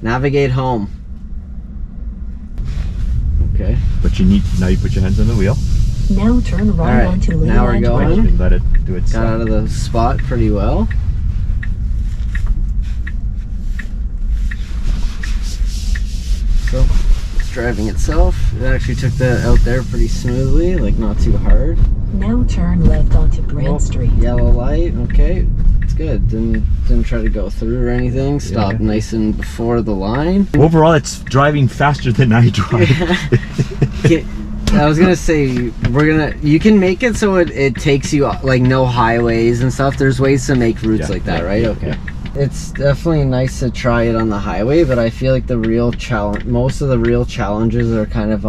Navigate home. Okay. But you put your hands on the wheel. Now turn right onto Lee now we're going. Let it do its Got out of the spot pretty well. So it's driving itself. It actually took that out there pretty smoothly, like not too hard. Now turn left onto Grant Street. Yellow light, okay. It's good. Didn't try to go through or anything. Stopped nice and before the line. Overall, it's driving faster than I drive. I was gonna say you can make it so it takes you like no highways and stuff. There's ways to make routes like that, right? Okay. Yeah. It's definitely nice to try it on the highway, but I feel like the real challenge, most of the real challenges are kind of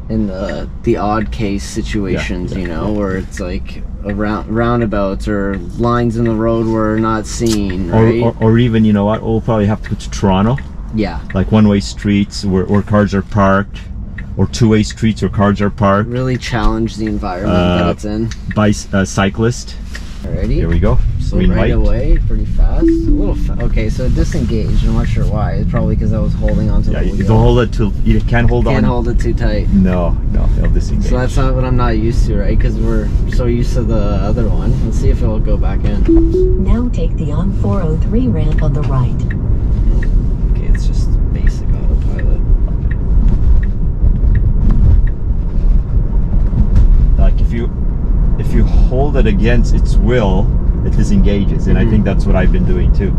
in the odd case situations, you know, where it's like roundabouts or lines in the road we're not seeing, right? Or even, you know what, we'll probably have to go to Toronto. Yeah. Like one-way streets where cars are parked, or two-way streets where cars are parked. Really challenge the environment that it's in. By cyclist. Alrighty. Here we go. So right away, pretty fast. A little okay, so it disengaged. I'm not sure why. It's probably because I was holding onto the wheel. You don't hold it too. You can't hold on. Can't hold it too tight. No, it'll disengage. So that's not what I'm not used to, right? Because we're so used to the other one. Let's see if it'll go back in. Now take the on 403 ramp on the right. Okay, it's just basic autopilot. Like if you hold it against its will, it disengages, and I think that's what I've been doing too.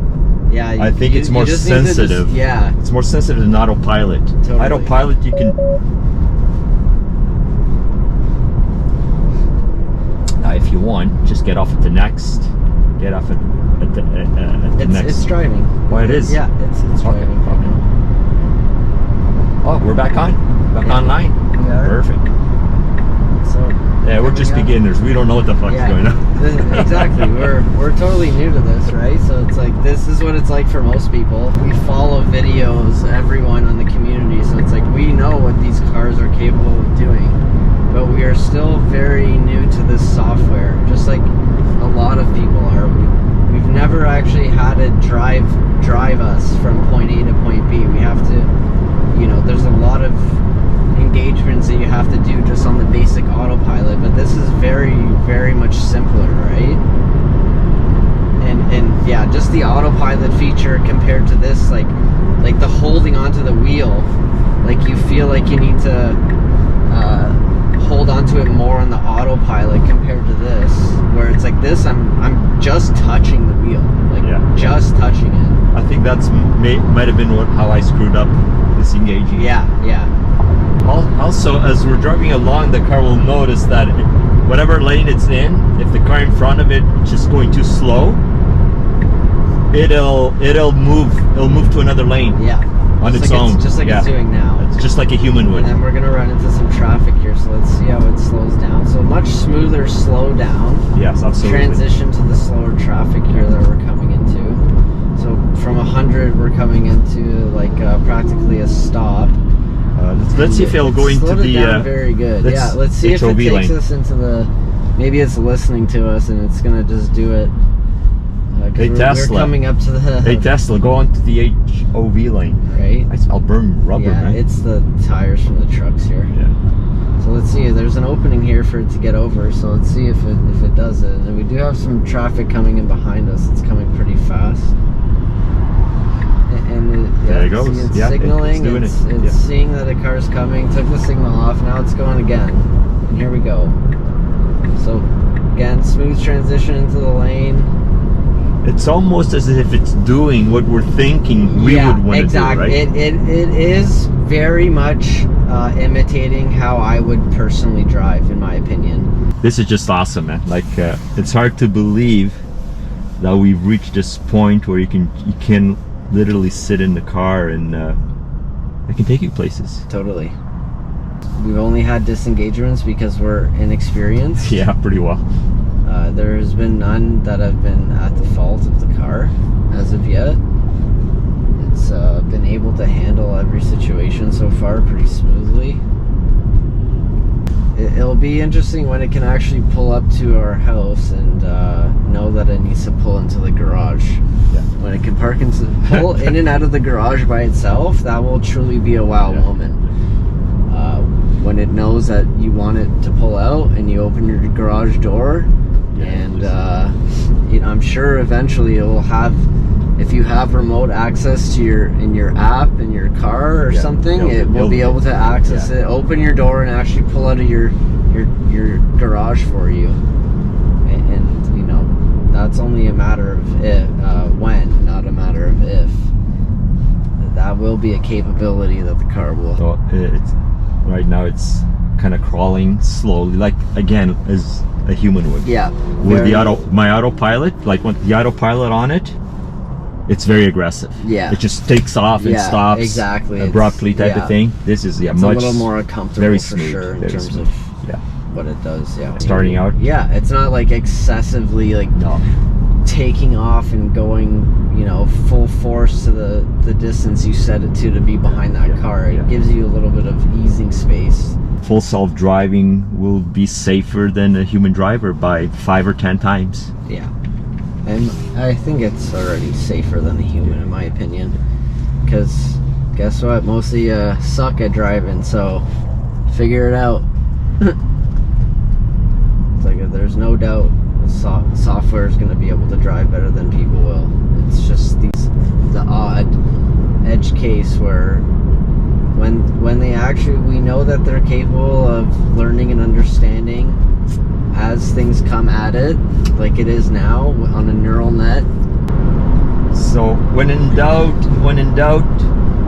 Yeah, I think it's more sensitive. It's more sensitive than autopilot. Totally. Autopilot, you can. Now, if you want, just get off at the next. Get off at the next. It's driving. Oh, it is. Yeah, it's driving. Okay. Oh, we're back on. Back online. Perfect. So. Yeah, we're just beginners. We don't know what the fuck's going on. Exactly. We're totally new to this, right? So it's like, this is what it's like for most people. We follow videos, everyone in the community, so it's like we know what these cars are capable of doing, but we are still very new to this software, just like a lot of people are. We've never actually had it drive us from point A to point B. We have to, you know, there's a lot of engagements that you have to do just on the basic autopilot, but this is very, very much simpler, right? And yeah, just the autopilot feature compared to this, like the holding onto the wheel, like you feel like you need to hold onto it more on the autopilot compared to this, where it's like this, I'm just touching the wheel, like just touching it. I think that's might have been how I screwed up disengaging. Yeah. Also, as we're driving along, the car will notice that whatever lane it's in, if the car in front of it is just going too slow, it'll move to another lane. On its own. Just like it's doing now. It's just like a human would. And then we're gonna run into some traffic here, so let's see how it slows down. So much smoother slow down. Yes, absolutely. Transition to the slower traffic here that we're coming into. So from 100, we're coming into like practically a stop. Let's see if it'll go into the very good. Let's see if it takes us into the. Maybe it's listening to us and it's gonna just do it. Hey Tesla, we're coming up to the. Hey Tesla, go on to the HOV lane. Right. I'll burn rubber. Yeah, man. it's the tires from the trucks here. Yeah. So let's see. There's an opening here for it to get over. So let's see if it does it. And we do have some traffic coming in behind us. It's coming pretty fast. And there it goes. It's signaling. It's seeing that a car's coming. Took the signal off. Now it's going again. And here we go. So again, smooth transition into the lane. It's almost as if it's doing what we're thinking we would want to do, right? It is very much imitating how I would personally drive, in my opinion. This is just awesome, man. Like it's hard to believe that we've reached this point where you can literally sit in the car and it can take you places. Totally. We've only had disengagements because we're inexperienced. Yeah, pretty well. There's been none that have been at the fault of the car as of yet. It's been able to handle every situation so far pretty smoothly. it'll be interesting when it can actually pull up to our house and know that it needs to pull into the garage. Yeah. When it can pull in and out of the garage by itself, that will truly be a wow moment. When it knows that you want it to pull out and you open your garage door, and you know, I'm sure eventually it will have, if you have remote access to your app in your car or something, it will be able to access it, open your door, and actually pull out of your garage for you. And you know, that's only a matter of when, not a matter of if. That will be a capability that the car will. So it's right now it's kind of crawling slowly, like again as a human would. Yeah. With my autopilot, like when the autopilot on it, it's very aggressive. Yeah. It just takes off and stops exactly abruptly type of thing. This is it's much a little more comfortable, very for smooth, sure, in very terms smooth. of what it does. Yeah. Starting out. Yeah, it's not like excessively like taking off and going, you know, full force to the distance you set it to be behind that car. It gives you a little bit of easing space. Full self-driving will be safer than a human driver by 5 or 10 times. Yeah. And I think it's already safer than a human, in my opinion. Because guess what? Most of you suck at driving, so figure it out. It's like there's no doubt the software is going to be able to drive better than people will. It's just the odd edge case where when they actually, we know that they're capable of learning and understanding as things come at it, like it is now on a neural net. So when in doubt,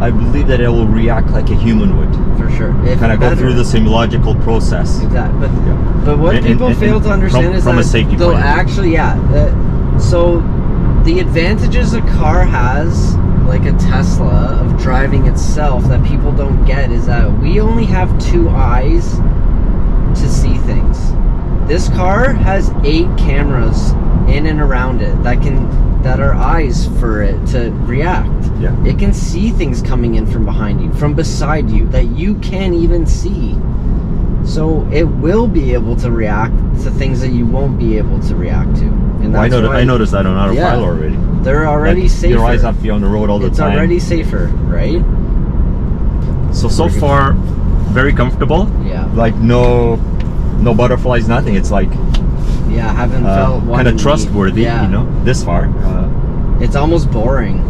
I believe that it will react like a human would. For sure. Kind of go through the same logical process. Exactly. But what people fail to understand is from a that safety they'll point of view. actually, so the advantages a car has, like a Tesla, of driving itself that people don't get is that we only have 2 eyes to see things. This car has 8 cameras in and around it that are eyes for it to react. Yeah. It can see things coming in from behind you, from beside you, that you can't even see. So it will be able to react to things that you won't be able to react to. And that's I noticed that on autopilot already. They're already like, safer. Your eyes have to be on the road all the time. It's already safer, right? So far, very comfortable. Yeah. Like no butterflies, nothing. It's like Yeah, I haven't felt one. kind of trustworthy, yeah. you know, this far. It's almost boring.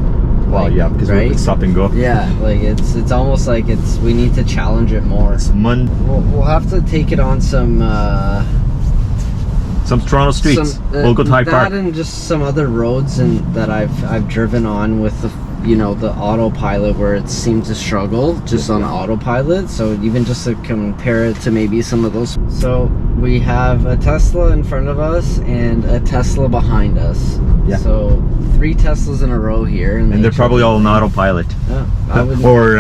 Well, like, yeah, because right? we stop and go. Yeah, like it's almost like we need to challenge it more. We'll have to take it on some Toronto streets. We'll go to High Park. That and just some other roads that I've driven on with the autopilot where it seemed to struggle just on autopilot. So even just to compare it to maybe some of those. So we have a Tesla in front of us and a Tesla behind us. Yeah. So 3 Teslas in a row here, and they're probably all on autopilot. I would, or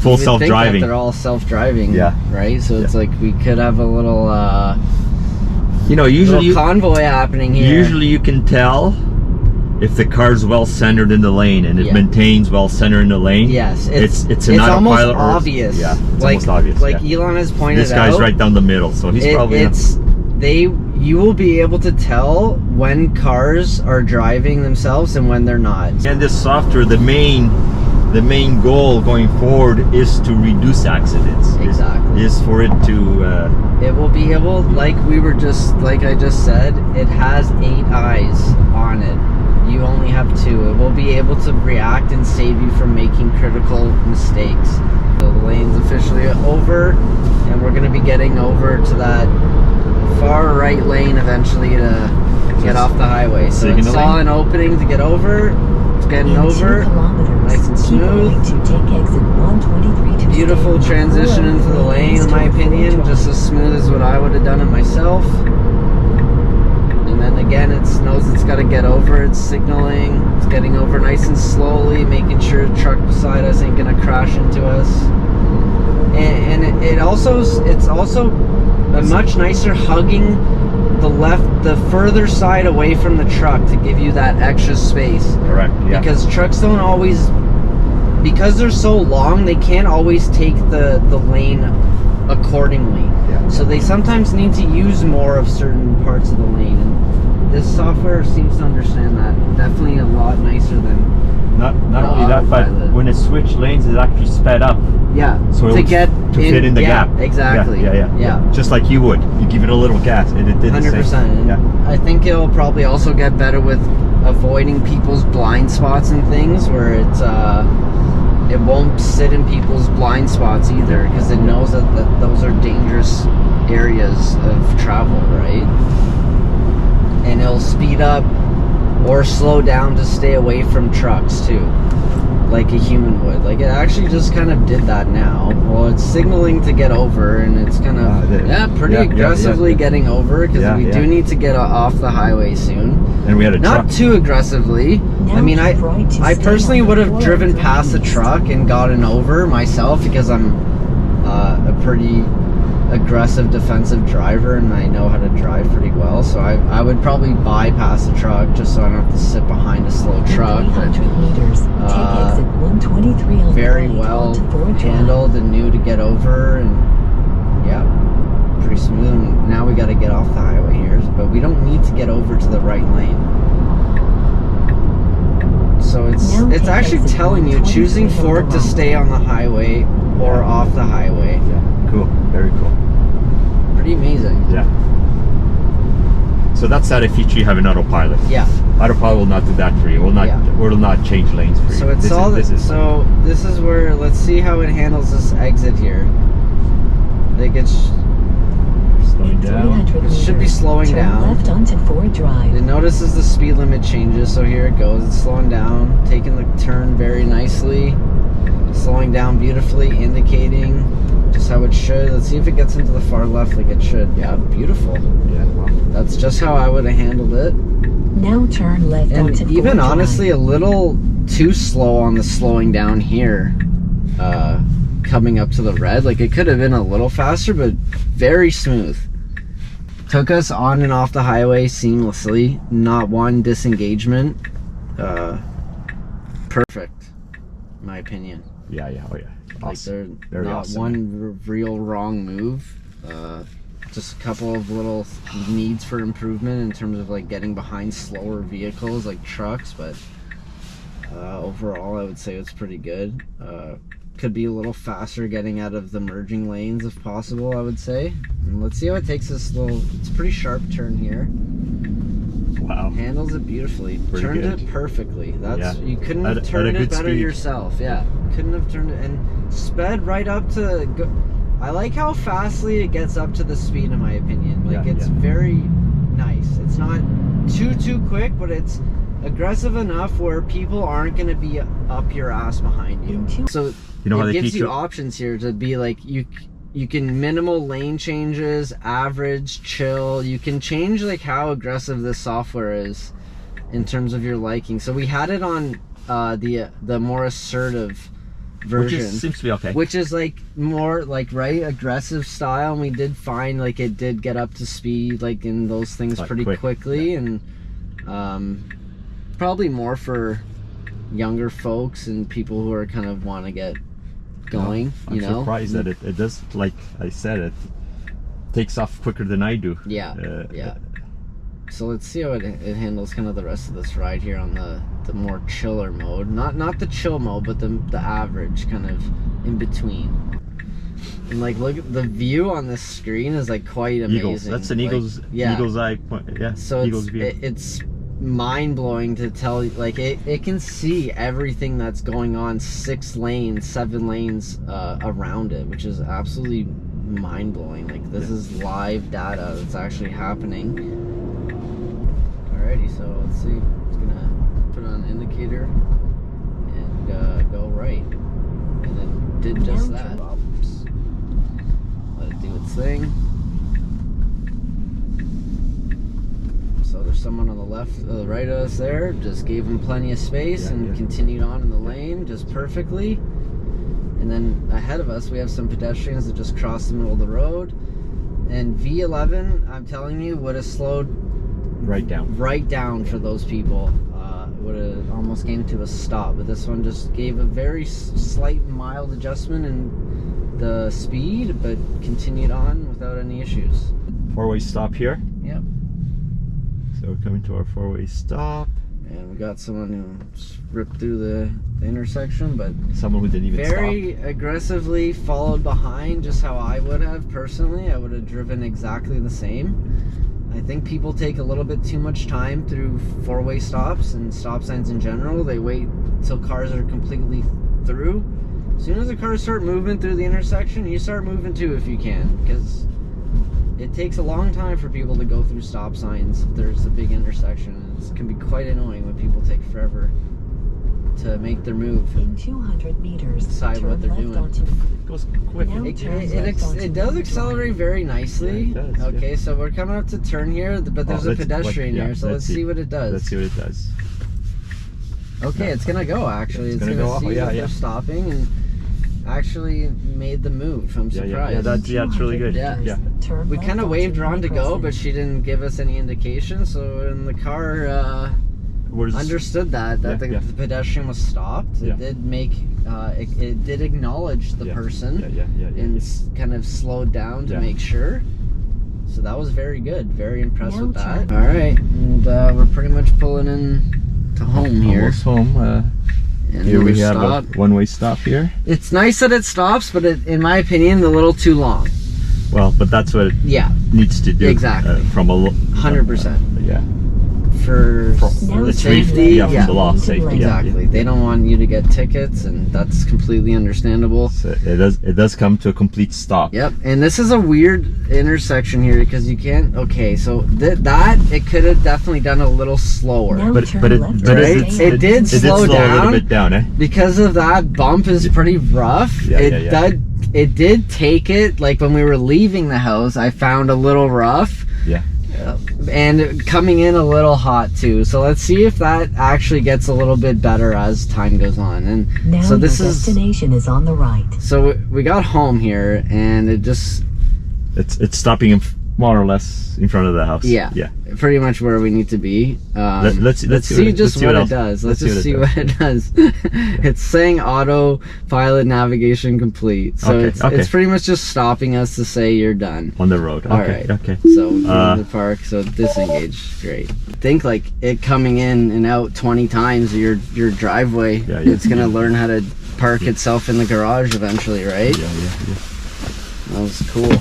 full you would self-driving. think that they're all self-driving. Yeah. Right. So it's like we could have a little usually convoy happening here. Usually you can tell if the car's well centered in the lane and it maintains well centered in the lane. Yes, it's almost autopilot obvious. Yeah, it's almost obvious. Like Elon has pointed out, this guy's right down the middle, so he's probably. You will be able to tell when cars are driving themselves and when they're not. And this software, the main goal going forward is to reduce accidents. Exactly. Is for it to. It will be able, like I just said, it has 8 eyes on it. You only have 2. It will be able to react and save you from making critical mistakes. So the lane's officially over, and we're going to be getting over to that far right lane eventually to get off the highway. So it saw an opening to get over. It's getting over. Nice and smooth. Beautiful transition into the lane, in my opinion. Just as smooth as what I would have done it myself. And then again, it knows it's got to get over. It's signaling. It's getting over nice and slowly, making sure the truck beside us ain't gonna crash into us. And it's also a much nicer hugging the further side away from the truck to give you that extra space. Correct. Yeah. Because trucks don't always, because they're so long, they can't always take the lane accordingly. Yeah. So they sometimes need to use more of certain parts of the lane, and this software seems to understand that definitely a lot nicer than Not the only that, but autopilot. when it switched lanes, it actually sped up. Yeah, So it to would get fit in the yeah, gap. Exactly. Yeah. Just like you would. You give it a little gas, and it did the 100%. same. Yeah. I think it'll probably also get better with avoiding people's blind spots and things, where it's it won't sit in people's blind spots either, because it knows that those are dangerous areas of travel, right? And it'll speed up or slow down to stay away from trucks too, like a human would. Like, it actually just kind of did that now. Well, it's signaling to get over, and it's kind of pretty aggressively getting over, because we do need to get off the highway soon. And we had a truck. Not too aggressively. I mean, I personally would have driven past the truck and gotten over myself, because I'm a pretty aggressive defensive driver, and I know how to drive pretty well, so I would probably bypass the truck just so I don't have to sit behind a slow truck. 300 meters, take exit 123 on Very the right well onto Ford Drive. handled and knew to get over, and yeah, pretty smooth. And now we got to get off the highway here, but we don't need to get over to the right lane. So it's actually telling you, choosing fork to stay on the highway or off the highway. Yeah. Cool. Very cool. Pretty amazing. Yeah. So that's a feature you have in autopilot. Yeah. Autopilot will not do that for you. Will not change lanes for you. So it's this is where, let's see how it handles this exit here. I think it's slowing down. It should be slowing down. Turn left onto Ford Drive. It notices the speed limit changes, so here it goes. It's slowing down, taking the turn very nicely, slowing down beautifully, indicating just how it should. Let's see if it gets into the far left like it should. Yeah, beautiful. Yeah, wow. That's just how I would have handled it. Now turn left onto And Ford even Drive. honestly, a little too slow on the slowing down here. Coming up to the red, like it could have been a little faster, but very smooth. Took us on and off the highway seamlessly, not one disengagement. Perfect, in my opinion. Yeah, oh yeah. Like Awesome. there's not awesome, one real wrong move. Just a couple of little needs for improvement in terms of like getting behind slower vehicles like trucks, but overall I would say it's pretty good. Could be a little faster getting out of the merging lanes if possible, I would say. And let's see how it takes this it's a pretty sharp turn here. Wow. Handles it beautifully. Turned good. it perfectly. That's Yeah. You couldn't At have a turned it good better speed. yourself. Yeah. Couldn't have turned it, and sped right up to I like how fastly it gets up to the speed, in my opinion. Like it's very nice. It's not too quick, but it's aggressive enough where people aren't going to be up your ass behind you. So You know how it they gives teach you you? options here to be like, you can minimal lane changes, average, chill. You can change like how aggressive this software is in terms of your liking. So we had it on the more assertive version, Which seems to be okay. which is like more like aggressive style, and we did find like it did get up to speed like in those things Like pretty quickly, and probably more for younger folks and people who are kind of want to get going. I'm surprised that it does, like I said, it takes off quicker than I do. Yeah. So let's see how it handles kind of the rest of this ride here on the more chiller mode. Not the chill mode, but the average, kind of in between. And like, look at the view on this screen is like quite amazing. Eagles. That's an eagle's eye. Yeah. So eagle's view. it's mind-blowing to tell, like it can see everything that's going on 7 lanes around it, which is absolutely mind-blowing. Like this is live data that's actually happening. Alrighty, so let's see. It's gonna put on an indicator and go right, and it did just that. Oops. Let it do its thing. So there's someone on the left, the right of us there. Just gave him plenty of space and continued on in the lane just perfectly. And then ahead of us, we have some pedestrians that just crossed the middle of the road. And V11, I'm telling you, would have slowed right down for those people. Would have almost came to a stop. But this one just gave a very slight, mild adjustment and the speed, but continued on without any issues. Four-way stop here. Yep. So we're coming to our four-way stop. And we got someone who ripped through the intersection, but Someone who didn't even very aggressively followed behind, just how I would have personally. I would have driven exactly the same. I think people take a little bit too much time through four-way stops and stop signs in general. They wait till cars are completely through. As soon as the cars start moving through the intersection, you start moving too if you can, because it takes a long time for people to go through stop signs if there's a big intersection. It can be quite annoying when people take forever to make their move In and 200 meters, decide turn what they're left doing. onto It goes quick. Now It does accelerate very nicely. Yeah, it does, Okay, yeah. so we're coming up to turn here, but there's a pedestrian here, so let's see what it does. Let's see what it does. Okay, it's gonna go actually. It's It's gonna gonna go off. see Yeah, that yeah. they're stopping and actually made the move. I'm Yeah, surprised. that's really good. Yeah. Yeah. Turn We left kind of onto waved her on to go, Crescent. but she didn't give us any indication. So when the car Where's understood that Yeah, the, yeah. the pedestrian was stopped, Yeah. it did make it did acknowledge the Yeah. person Yeah. and kind of slowed down to Yeah. make sure. So that was very good. Very impressed Now with that. turn. All right, and we're pretty much pulling in to home here. Almost home. And Here we we're have a stopped. one-way stop here. It's nice that it stops, but in my opinion, a little too long. Well, but that's what it Yeah, needs to do. Exactly. From a 100%. Yeah. For Now the turn safety. left Yeah, onto the law, Lincoln safety, Lane. yeah. Exactly. They don't want you to get tickets, and that's completely understandable. So it does come to a complete stop. Yep. And this is a weird intersection here because you can't. Okay, so it could have definitely done a little slower. Now But turn it left but onto Right? Main It did It did slow slow a little down. bit down, eh? Because of that bump is pretty rough. Yeah, yeah. It did take it. Like when we were leaving the house, I found a little rough. Yeah. And coming in a little hot too. So let's see if that actually gets a little bit better as time goes on. And Now so this your is destination is on the right. so we got home here, and it just It's stopping more or less in front of the house. Yeah. Yeah. pretty much where we need to be. Let's see just what it does. Let's just see what it does. It's saying autopilot navigation complete. So Okay, it's pretty much just stopping us to say you're done. On the road. All Okay. right. Okay. So we're in the park, so disengage. Great. Think like it coming in and out 20 times your driveway. Yeah, yeah. It's gonna learn how to park itself in the garage eventually, right? Yeah. That was cool.